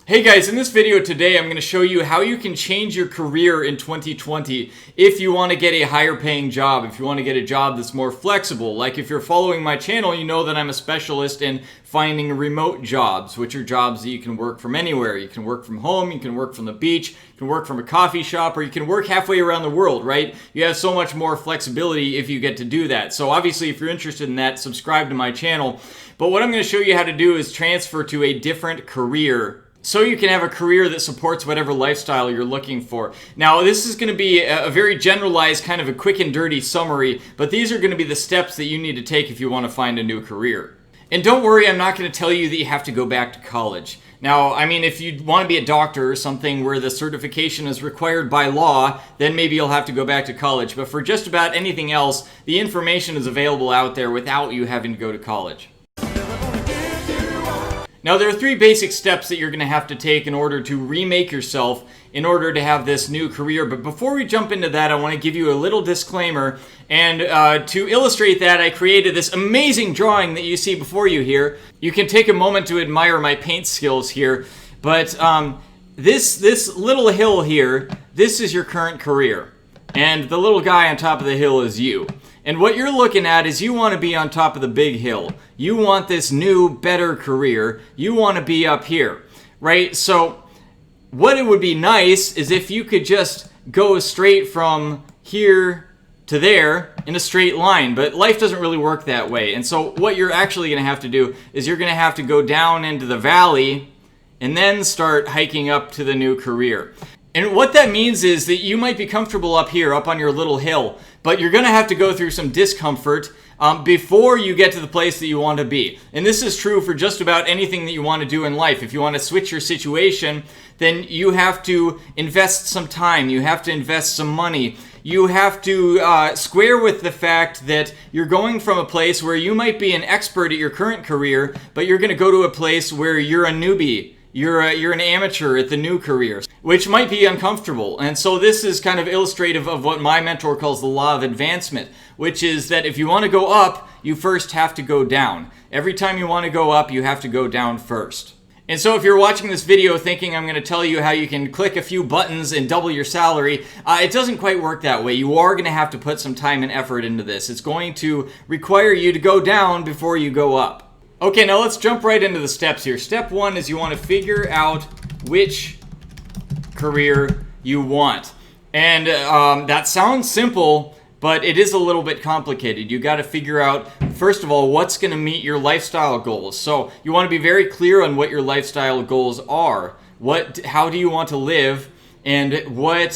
Hey guys, in this video today I'm going to show you how you can change your career in 2020 if you want to get a higher paying job, if you want to get a job that's more flexible. Like if you're following my channel, you know that I'm a specialist in finding remote jobs, which are jobs that you can work from anywhere. You can work from home, you can work from the beach, you can work from a coffee shop, or you can work halfway around the world, right? You have so much more flexibility if you get to do that. So obviously if you're interested in that, subscribe to my channel. But what I'm going to show you how to do is transfer to a different career so you can have a career that supports whatever lifestyle you're looking for. Now, this is going to be a very generalized, kind of a quick and dirty summary, but these are going to be the steps that you need to take if you want to find a new career. And don't worry, I'm not going to tell you that you have to go back to college. Now, I mean, if you want to be a doctor or something where the certification is required by law, then maybe you'll have to go back to college. But for just about anything else, the information is available out there without you having to go to college. Now, there are three basic steps that you're going to have to take in order to remake yourself in order to have this new career. But before we jump into that, I want to give you a little disclaimer. And to illustrate that, I created this amazing drawing that you see before you here. You can take a moment to admire my paint skills here. But this little hill here, this is your current career. And the little guy on top of the hill is you. And what you're looking at is you want to be on top of the big hill. You want this new, better career. You want to be up here, right? So what it would be nice is if you could just go straight from here to there in a straight line, but life doesn't really work that way. And so what you're actually going to have to do is you're going to have to go down into the valley and then start hiking up to the new career. And what that means is that you might be comfortable up here, up on your little hill, but you're going to have to go through some discomfort before you get to the place that you want to be. And this is true for just about anything that you want to do in life. If you want to switch your situation, then you have to invest some time. You have to invest some money. You have to square with the fact that you're going from a place where you might be an expert at your current career, but you're going to go to a place where you're a newbie. You're an amateur at the new career, which might be uncomfortable. And so this is kind of illustrative of what my mentor calls the law of advancement, which is that if you want to go up, you first have to go down. Every time you want to go up, you have to go down first. And so if you're watching this video thinking I'm going to tell you how you can click a few buttons and double your salary, it doesn't quite work that way. You are going to have to put some time and effort into this. It's going to require you to go down before you go up. Okay, now let's jump right into the steps here. Step one is you want to figure out which career you want. And that sounds simple, but it is a little bit complicated. You got to figure out, first of all, what's going to meet your lifestyle goals. So you want to be very clear on what your lifestyle goals are. How do you want to live? And what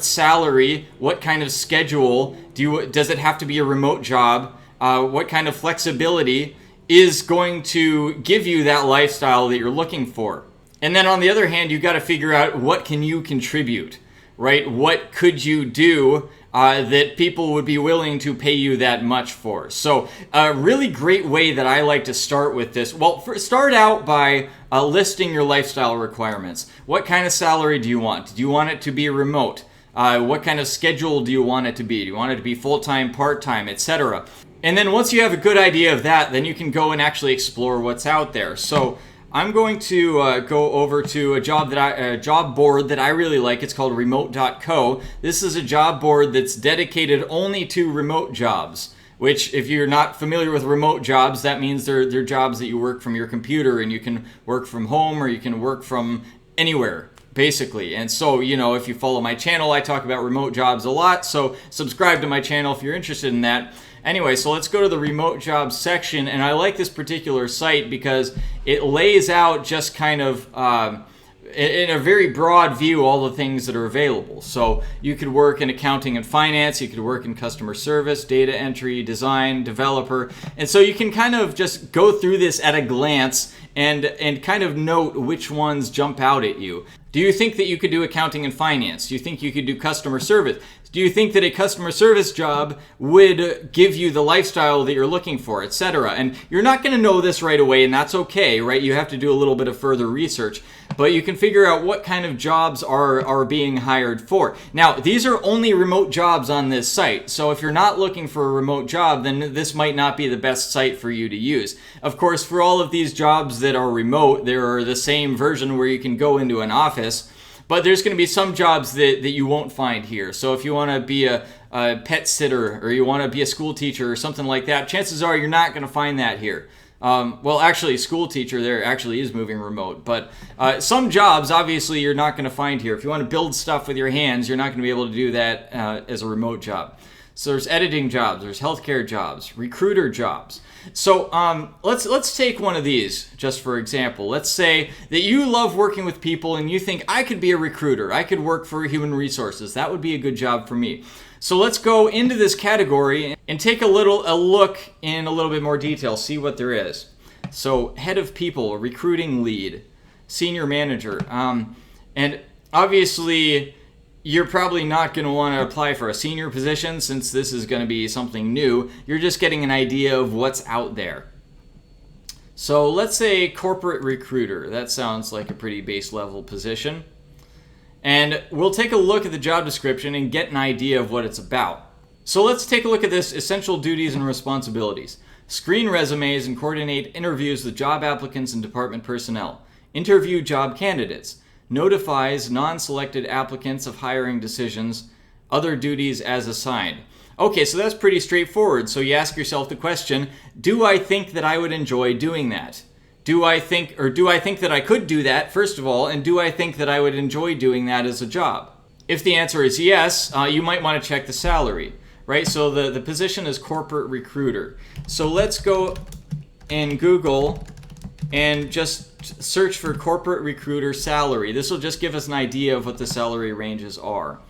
salary, what kind of schedule, does it have to be a remote job? What kind of flexibility is going to give you that lifestyle that you're looking for. And then on the other hand, you got to figure out what can you contribute, right? What could you do that people would be willing to pay you that much for? So a really great way that I like to start with this, well, start out by listing your lifestyle requirements. What kind of salary do you want? Do you want it to be remote? What kind of schedule do you want it to be? Do you want it to be full-time, part-time, etc.? And then once you have a good idea of that, then you can go and actually explore what's out there. So I'm going to go over to a job board that I really like. It's called remote.co. This is a job board that's dedicated only to remote jobs, which if you're not familiar with remote jobs, that means they're jobs that you work from your computer and you can work from home or you can work from anywhere, basically. And so, you know, if you follow my channel, I talk about remote jobs a lot. So subscribe to my channel if you're interested in that. Anyway, so let's go to the remote jobs section, and I like this particular site because it lays out just kind of in a very broad view all the things that are available. So you could work in accounting and finance, you could work in customer service, data entry, design, developer, and so you can kind of just go through this at a glance and kind of note which ones jump out at you. Do you think that you could do accounting and finance? Do you think you could do customer service? Do you think that a customer service job would give you the lifestyle that you're looking for, etc.? And you're not going to know this right away, and that's okay, right? You have to do a little bit of further research, but you can figure out what kind of jobs are being hired for. Now, these are only remote jobs on this site, so if you're not looking for a remote job, then this might not be the best site for you to use. Of course, for all of these jobs that are remote, there are the same version where you can go into an office. But there's going to be some jobs that you won't find here. So if you want to be a pet sitter or you want to be a school teacher or something like that, chances are you're not going to find that here. Well, actually, school teacher there actually is moving remote. But some jobs, obviously, you're not going to find here. If you want to build stuff with your hands, you're not going to be able to do that as a remote job. So there's editing jobs, there's healthcare jobs, recruiter jobs. So let's take one of these just for example. Let's say that you love working with people and you think, I could be a recruiter. I could work for human resources. That would be a good job for me. So let's go into this category and take a look in a little bit more detail, see what there is. So head of people, recruiting lead, senior manager. And obviously, you're probably not going to want to apply for a senior position since this is going to be something new. You're just getting an idea of what's out there. So let's say corporate recruiter. That sounds like a pretty base level position. And we'll take a look at the job description and get an idea of what it's about. So let's take a look at this: essential duties and responsibilities. Screen resumes and coordinate interviews with job applicants and department personnel. Interview job candidates. Notifies non-selected applicants of hiring decisions, other duties as assigned. Okay, so that's pretty straightforward. So you ask yourself the question, do I think that I would enjoy doing that? Do I think that I could do that, first of all, and do I think that I would enjoy doing that as a job? If the answer is yes, you might want to check the salary, right? So the position is corporate recruiter. So let's go in Google and just search for corporate recruiter salary. This will just give us an idea of what the salary ranges are.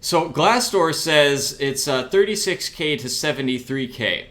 So Glassdoor says it's 36K to 73K,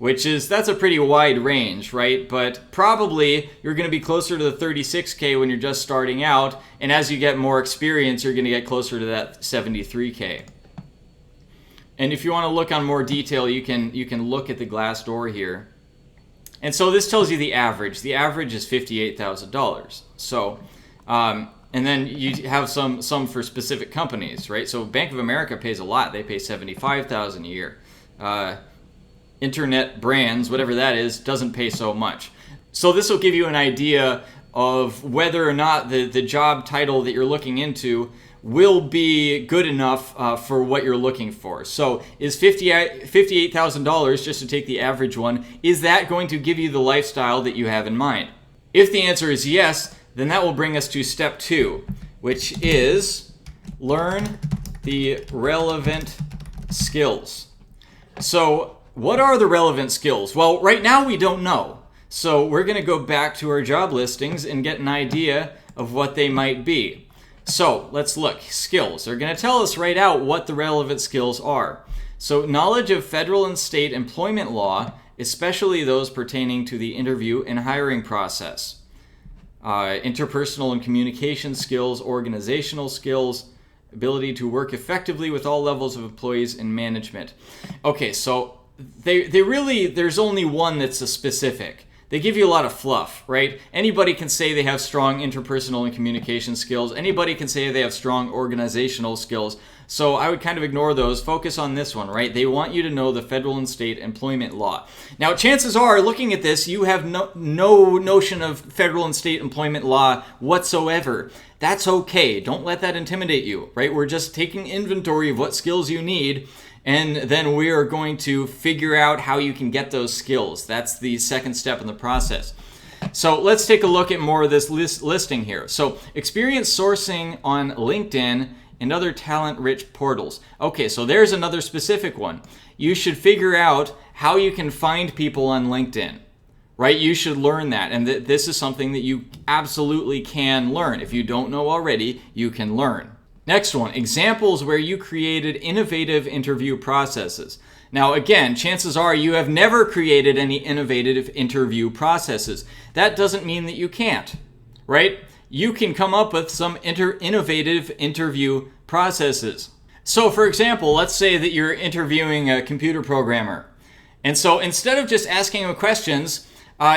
that's a pretty wide range, right? But probably you're going to be closer to the 36K when you're just starting out, and as you get more experience, you're going to get closer to that 73K. And if you want to look on more detail, you can look at the Glassdoor here. And so this tells you the average. The average is $58,000. So, and then you have some for specific companies, right? So Bank of America pays a lot. They pay $75,000 a year. Internet brands, whatever that is, doesn't pay so much. So this will give you an idea of whether or not the job title that you're looking into will be good enough for what you're looking for. So is $58,000, just to take the average one, is that going to give you the lifestyle that you have in mind? If the answer is yes, then that will bring us to step 2, which is learn the relevant skills. So what are the relevant skills? Well, right now we don't know. So we're going to go back to our job listings and get an idea of what they might be. So let's look. Skills. They're going to tell us right out what the relevant skills are. So knowledge of federal and state employment law, especially those pertaining to the interview and hiring process. Interpersonal and communication skills, organizational skills, ability to work effectively with all levels of employees and management. Okay, so they really, there's only one that's a specific. They give you a lot of fluff, right? Anybody can say they have strong interpersonal and communication skills. Anybody can say they have strong organizational skills. So I would kind of ignore those. Focus on this one, right? They want you to know the federal and state employment law. Now, chances are, looking at this, you have no notion of federal and state employment law whatsoever. That's okay. Don't let that intimidate you, right? We're just taking inventory of what skills you need, and then we are going to figure out how you can get those skills. That's the second step in the process. So let's take a look at more of this listing here. So experience sourcing on LinkedIn and other talent-rich portals. Okay, so there's another specific one. You should figure out how you can find people on LinkedIn, right? You should learn that, and this is something that you absolutely can learn. If you don't know already, you can learn. Next one, examples where you created innovative interview processes. Now again, chances are you have never created any innovative interview processes. That doesn't mean that you can't, right? you can come up with some innovative interview processes. So for example, let's say that you're interviewing a computer programmer. And so instead of just asking them questions,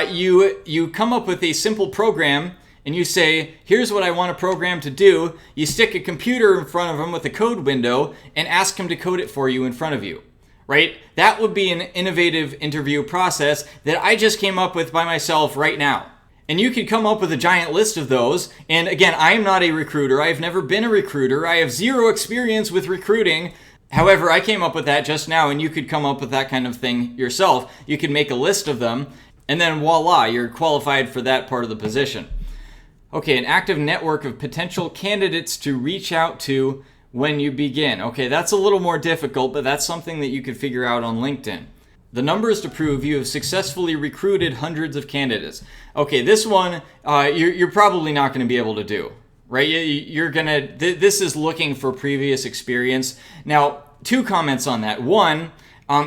you come up with a simple program and you say, here's what I want a program to do. You stick a computer in front of them with a code window and ask them to code it for you in front of you, right? That would be an innovative interview process that I just came up with by myself right now. And you could come up with a giant list of those. And again, I'm not a recruiter. I've never been a recruiter. I have zero experience with recruiting. However, I came up with that just now, and you could come up with that kind of thing yourself. You could make a list of them, and then voila, you're qualified for that part of the position. Okay, an active network of potential candidates to reach out to when you begin. Okay, that's a little more difficult, but that's something that you could figure out on LinkedIn. The numbers to prove you have successfully recruited hundreds of candidates. Okay, this one you're probably not going to be able to do, right? This is looking for previous experience. Now, 2 comments on that. One,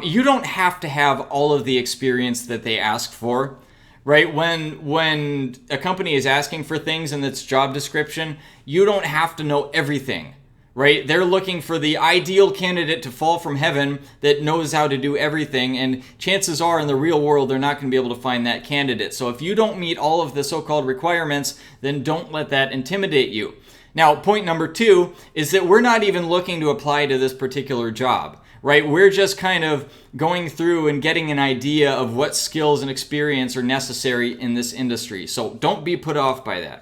you don't have to have all of the experience that they ask for, right? When a company is asking for things in its job description, you don't have to know everything. Right? They're looking for the ideal candidate to fall from heaven that knows how to do everything, and chances are in the real world they're not going to be able to find that candidate. So if you don't meet all of the so-called requirements, then don't let that intimidate you. Now, point number 2 is that we're not even looking to apply to this particular job, right? We're just kind of going through and getting an idea of what skills and experience are necessary in this industry. So don't be put off by that.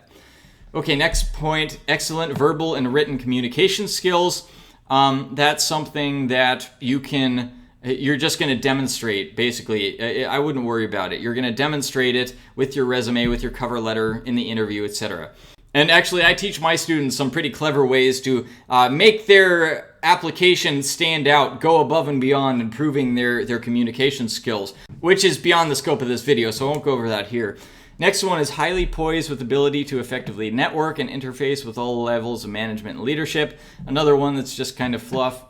Okay, next point, excellent verbal and written communication skills. That's something that you're just going to demonstrate, basically. I wouldn't worry about it. You're going to demonstrate it with your resume, with your cover letter, in the interview, etc. And actually, I teach my students some pretty clever ways to make their application stand out, go above and beyond improving their communication skills, which is beyond the scope of this video, so I won't go over that here. Next one is highly poised with ability to effectively network and interface with all levels of management and leadership. Another one that's just kind of fluff.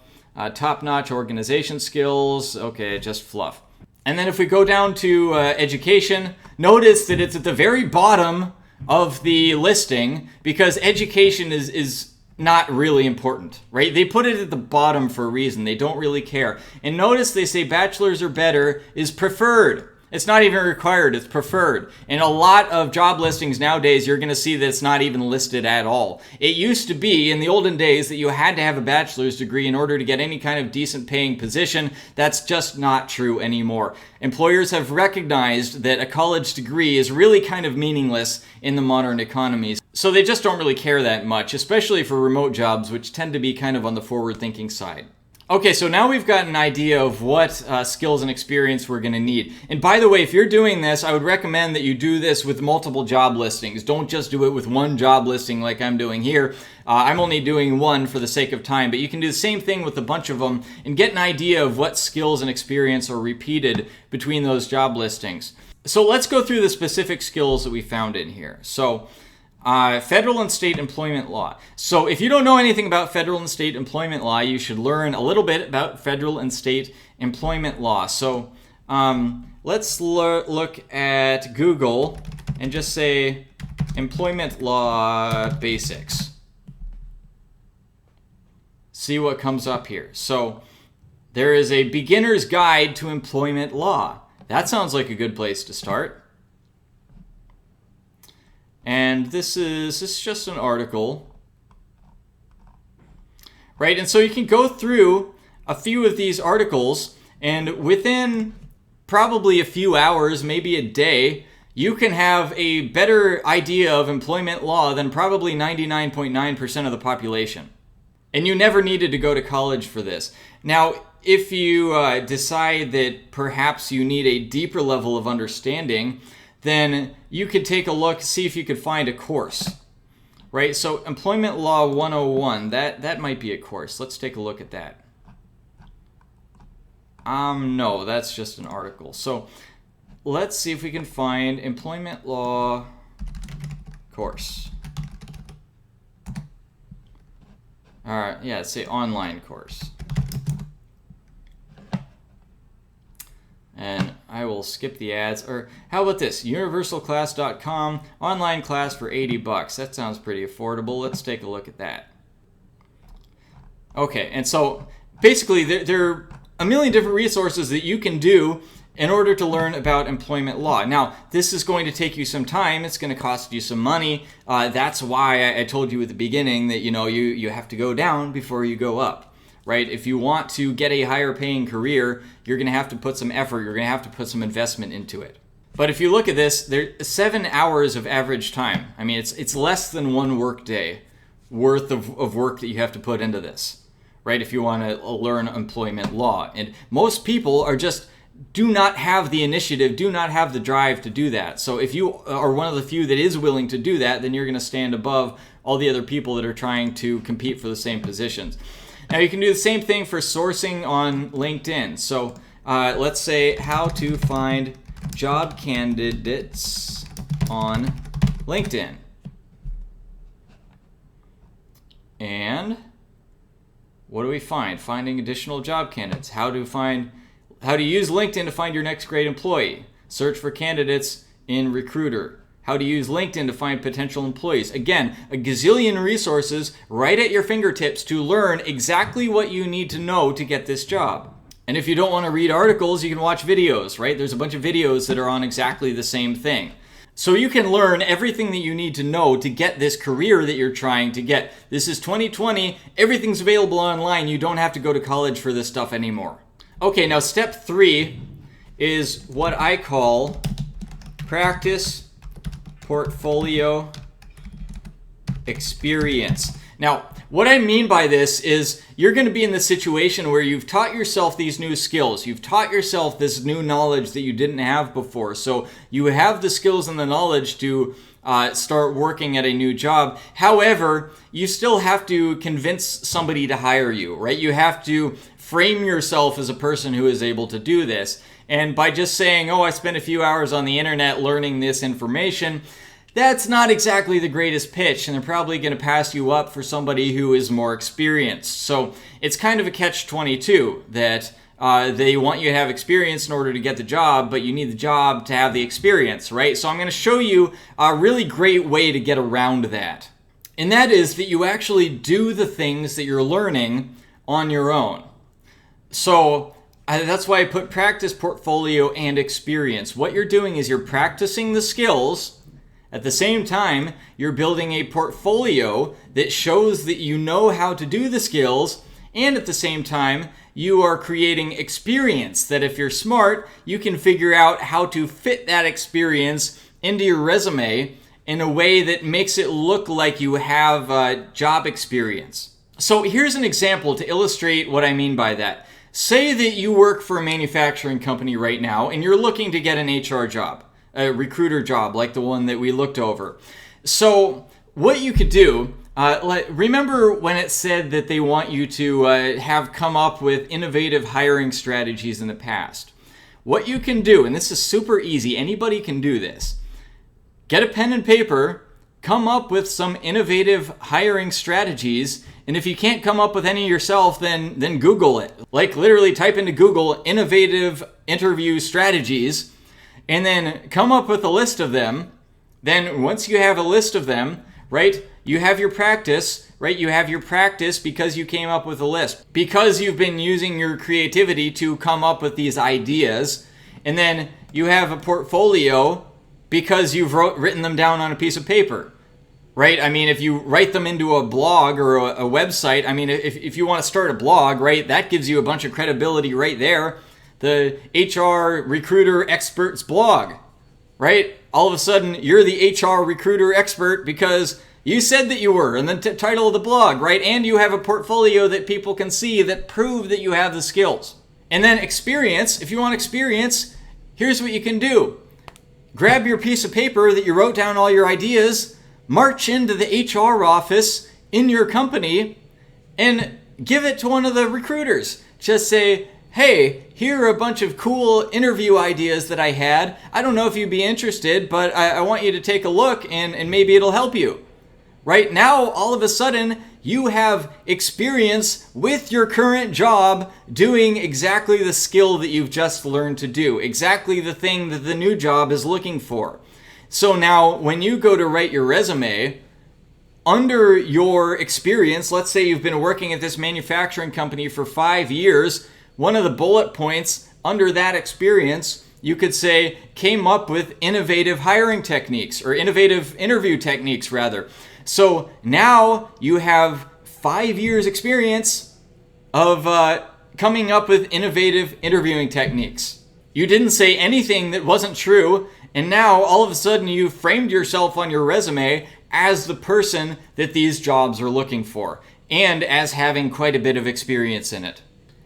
Top-notch organization skills. Okay, just fluff. And then if we go down to education, notice that it's at the very bottom of the listing because education is not really important, right? They put it at the bottom for a reason. They don't really care. And notice they say bachelor's or better is preferred. It's not even required, it's preferred. In a lot of job listings nowadays, you're gonna see that it's not even listed at all. It used to be, in the olden days, that you had to have a bachelor's degree in order to get any kind of decent paying position. That's just not true anymore. Employers have recognized that a college degree is really kind of meaningless in the modern economies. So they just don't really care that much, especially for remote jobs, which tend to be kind of on the forward-thinking side. Okay, so now we've got an idea of what skills and experience we're going to need. And by the way, if you're doing this, I would recommend that you do this with multiple job listings. Don't just do it with one job listing like I'm doing here. I'm only doing one for the sake of time, but you can do the same thing with a bunch of them and get an idea of what skills and experience are repeated between those job listings. So let's go through the specific skills that we found in here. So federal and state employment law. So if you don't know anything about federal and state employment law, you should learn a little bit about federal and state employment law. So let's look at Google and just say employment law basics. See what comes up here. So there is a beginner's guide to employment law. That sounds like a good place to start. And this is just an article, right? And so you can go through a few of these articles, and within probably a few hours, maybe a day, you can have a better idea of employment law than probably 99.9% of the population. And you never needed to go to college for this. Now, if you decide that perhaps you need a deeper level of understanding, then you could take a look, see if you could find a course, right? So Employment Law 101, that might be a course. Let's take a look at that. No, that's just an article. So let's see if we can find Employment Law course. All right, yeah, let's say online course. And I will skip the ads. Or how about this? Universalclass.com, online class for $80. That sounds pretty affordable. Let's take a look at that. Okay, and so basically there are a million different resources that you can do in order to learn about employment law. Now, this is going to take you some time. It's going to cost you some money. That's why I told you at the beginning that, you have to go down before you go up, right? If you want to get a higher paying career, you're going to have to put some effort. You're going to have to put some investment into it. But if you look at this, there's 7 hours of average time. I mean, it's less than one work day worth of work that you have to put into this, right? If you want to learn employment law. And most people do not have the initiative, do not have the drive to do that. So if you are one of the few that is willing to do that, then you're going to stand above all the other people that are trying to compete for the same positions. Now you can do the same thing for sourcing on LinkedIn. So let's say how to find job candidates on LinkedIn. And what do we find? Finding additional job candidates. How to use LinkedIn to find your next great employee. Search for candidates in Recruiter. How to use LinkedIn to find potential employees. Again, a gazillion resources right at your fingertips to learn exactly what you need to know to get this job. And if you don't want to read articles, you can watch videos, right? There's a bunch of videos that are on exactly the same thing. So you can learn everything that you need to know to get this career that you're trying to get. This is 2020. Everything's available online. You don't have to go to college for this stuff anymore. Okay, now step 3 is what I call practice, portfolio, experience. Now, what I mean by this is you're going to be in the situation where you've taught yourself these new skills. You've taught yourself this new knowledge that you didn't have before. So you have the skills and the knowledge to start working at a new job. However, you still have to convince somebody to hire you, right? You have to frame yourself as a person who is able to do this. And by just saying, I spent a few hours on the internet learning this information, that's not exactly the greatest pitch, and they're probably going to pass you up for somebody who is more experienced. So it's kind of a catch-22 that they want you to have experience in order to get the job, but you need the job to have the experience, right? So I'm going to show you a really great way to get around that. And that is that you actually do the things that you're learning on your own. So that's why I put practice, portfolio, and experience. What you're doing is you're practicing the skills. At the same time, you're building a portfolio that shows that you know how to do the skills, and at the same time, you are creating experience that if you're smart, you can figure out how to fit that experience into your resume in a way that makes it look like you have job experience. So here's an example to illustrate what I mean by that. Say that you work for a manufacturing company right now, and you're looking to get an HR job. A recruiter job like the one that we looked over. So what you could do, remember when it said that they want you to have come up with innovative hiring strategies in the past? What you can do, and this is super easy, anybody can do this. Get a pen and paper, come up with some innovative hiring strategies, and if you can't come up with any yourself, then Google it. Like literally type into Google innovative interview strategies, and then come up with a list of them. Then once you have a list of them, right, you have your practice, right? You have your practice because you came up with a list, because you've been using your creativity to come up with these ideas. And then you have a portfolio because you've written them down on a piece of paper, right? I mean, if you write them into a blog or a website, I mean, if you want to start a blog, right, that gives you a bunch of credibility right there. The HR recruiter experts blog, right? All of a sudden, you're the HR recruiter expert because you said that you were, and the title of the blog, right? And you have a portfolio that people can see that prove that you have the skills. And then experience, if you want experience, here's what you can do. Grab your piece of paper that you wrote down all your ideas, march into the HR office in your company, and give it to one of the recruiters. Just say, hey, here are a bunch of cool interview ideas that I had. I don't know if you'd be interested, but I want you to take a look and maybe it'll help you. right? Now, all of a sudden, you have experience with your current job doing exactly the skill that you've just learned to do, exactly the thing that the new job is looking for. So now, when you go to write your resume, under your experience, let's say you've been working at this manufacturing company for 5 years, one of the bullet points under that experience, you could say, came up with innovative hiring techniques, or innovative interview techniques, rather. So now you have 5 years experience of coming up with innovative interviewing techniques. You didn't say anything that wasn't true, and now all of a sudden you framed yourself on your resume as the person that these jobs are looking for, and as having quite a bit of experience in it.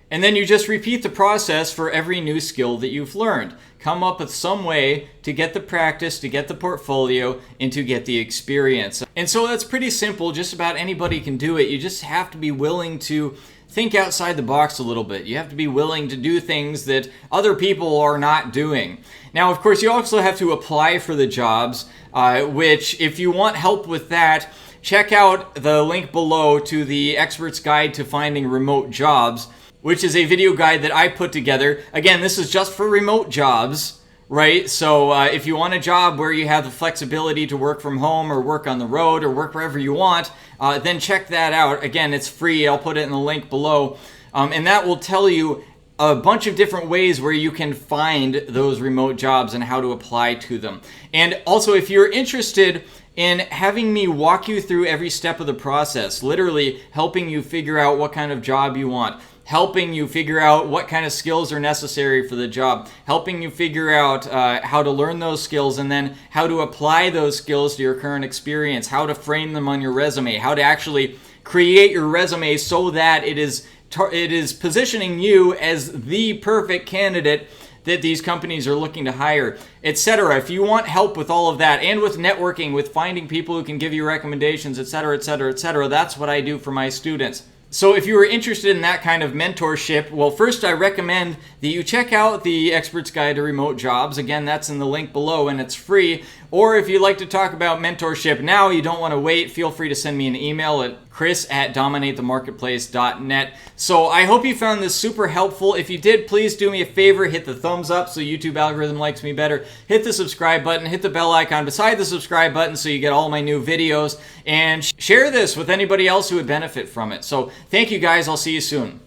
And then you just repeat the process for every new skill that you've learned. Come up with some way to get the practice, to get the portfolio, and to get the experience. And so that's pretty simple. Just about anybody can do it. You just have to be willing to think outside the box a little bit. You have to be willing to do things that other people are not doing. Now, of course, you also have to apply for the jobs, which, if you want help with that, check out the link below to the Expert's Guide to Finding Remote Jobs, which is a video guide that I put together. Again, this is just for remote jobs, right? So if you want a job where you have the flexibility to work from home or work on the road or work wherever you want, then check that out. Again, it's free. I'll put it in the link below. And that will tell you a bunch of different ways where you can find those remote jobs and how to apply to them. And also, if you're interested in having me walk you through every step of the process, literally helping you figure out what kind of job you want, helping you figure out what kind of skills are necessary for the job, helping you figure out how to learn those skills, and then how to apply those skills to your current experience, how to frame them on your resume, how to actually create your resume so that it is positioning you as the perfect candidate that these companies are looking to hire, etc. If you want help with all of that, and with networking, with finding people who can give you recommendations, etc., etc., etc., that's what I do for my students. So if you are interested in that kind of mentorship, well, first I recommend that you check out the Expert's Guide to Remote Jobs. Again, that's in the link below and it's free. Or if you'd like to talk about mentorship now, you don't want to wait, feel free to send me an email at chris@dominatethemarketplace.net. So I hope you found this super helpful. If you did, please do me a favor, hit the thumbs up so YouTube algorithm likes me better. Hit the subscribe button, hit the bell icon beside the subscribe button so you get all my new videos, and share this with anybody else who would benefit from it. So thank you guys, I'll see you soon.